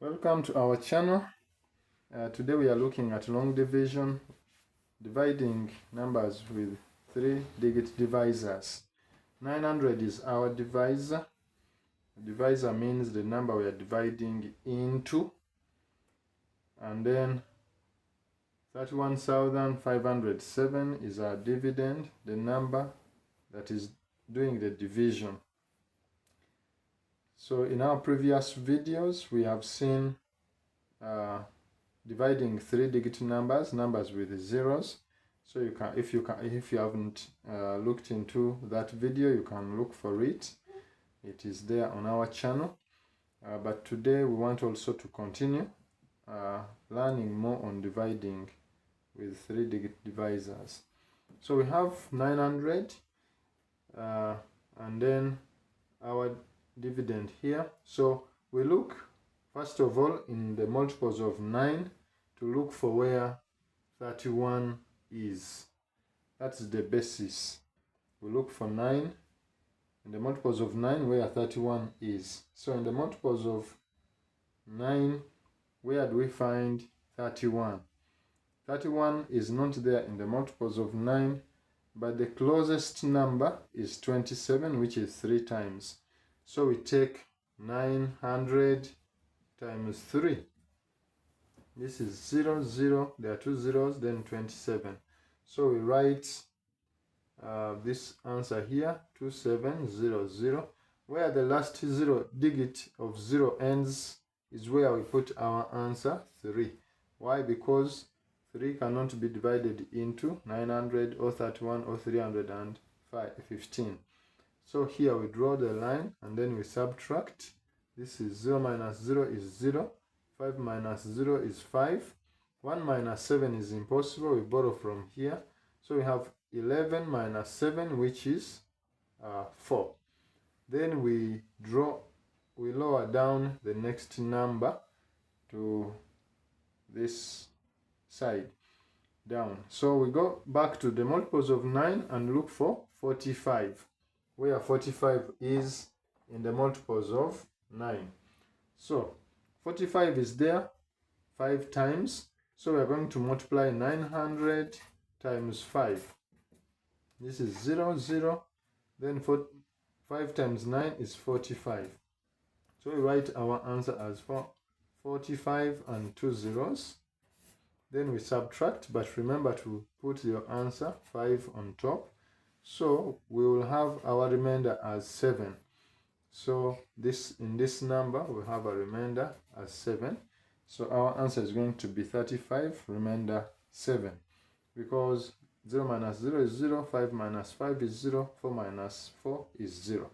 Welcome to our channel. Today we are looking at long division, dividing numbers with 3-digit divisors. 900 is our divisor. Divisor means the number we are dividing into. And then 31,507 is our dividend, the number that is doing the division. So in our previous videos, we have seen dividing 3-digit numbers with zeros. So you can, if you haven't looked into that video, you can look for it. It is there on our channel. But today we want also to continue learning more on dividing with 3-digit divisors. So we have 900 and then our dividend here. So we look first of all in the multiples of 9 to look for where 31 is. That's the basis. We look for 9 in the multiples of 9 where 31 is. So in the multiples of 9, where do we find 31? 31 is not there in the multiples of 9, but the closest number is 27, which is 3 times. So we take 900 times 3. This is 0, 0, there are 2 zeros, then 27. So we write this answer here, 2700. Where the last digit of 0 ends is where we put our answer 3. Why? Because 3 cannot be divided into 900 or 31 or 315. So here we draw the line and then we subtract. This is 0 minus 0 is 0. 5 minus 0 is 5. 1 minus 7 is impossible. We borrow from here. So we have 11 minus 7, which is 4. Then we lower down the next number to this side down. So we go back to the multiples of 9 and look for 45, where 45 is in the multiples of 9. So 45 is there 5 times. So we are going to multiply 900 times 5. This is 0, 0. Then 5 times 9 is 45. So we write our answer as 45 and 2 zeros. Then we subtract, but remember to put your answer 5 on top. So we will have our remainder as 7. So in this number we have a remainder as 7. So our answer is going to be 35, remainder 7. Because 0 minus 0 is 0, 5 minus 5 is 0, 4 minus 4 is 0.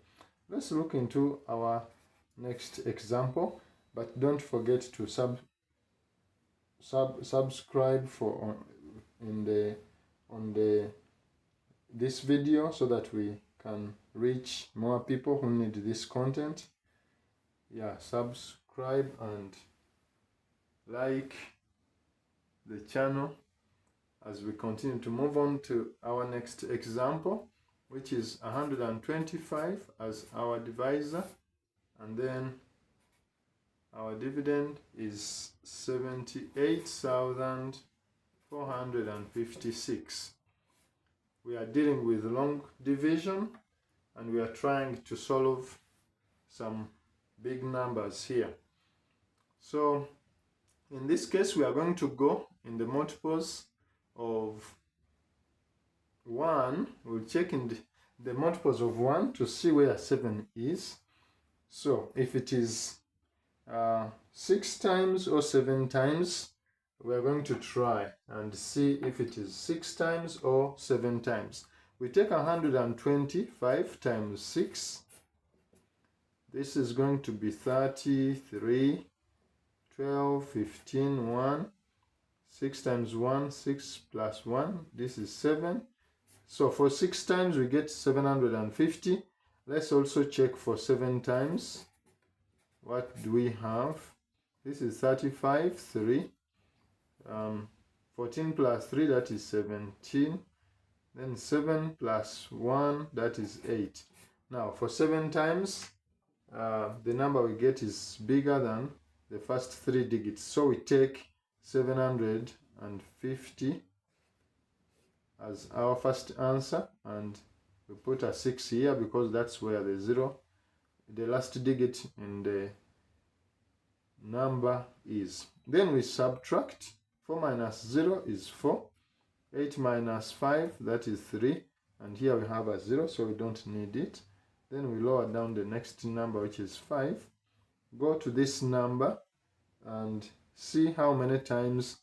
Let's look into our next example, but don't forget to subscribe this video so that we can reach more people who need this content. Yeah, subscribe and like the channel as we continue to move on to our next example, which is 125 as our divisor, and then our dividend is 78,456. We are dealing with long division and we are trying to solve some big numbers here. So in this case, we are going to go in the multiples of 1. We'll check in the multiples of 1 to see where 7 is. So if it is 6 times or 7 times, we are going to try and see if it is 6 times or 7 times. We take 125 times 6. This is going to be 33, 12, 15, 1. 6 times 1, 6 plus 1. This is 7. So for 6 times we get 750. Let's also check for 7 times. What do we have? This is 35, 3. 14 plus 3, that is 17. Then 7 plus 1, that is 8. Now for 7 times, the number we get is bigger than the first 3 digits. So we take 750 as our first answer, and we put a 6 here because that's where the 0, the last digit in the number is. Then we subtract. 4 minus 0 is 4. 8 minus 5, that is 3. And here we have a 0, so we don't need it. Then we lower down the next number, which is 5. Go to this number and see how many times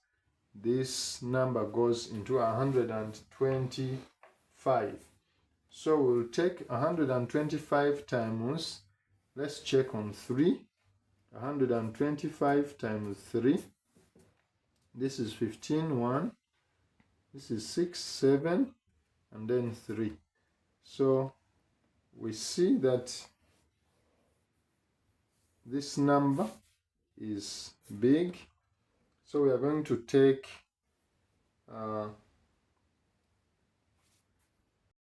this number goes into 125. So we'll take 125 times, let's check on 3. 125 times 3. This is 15, 1. This is 6, 7, and then 3. So we see that this number is big. So we are going to take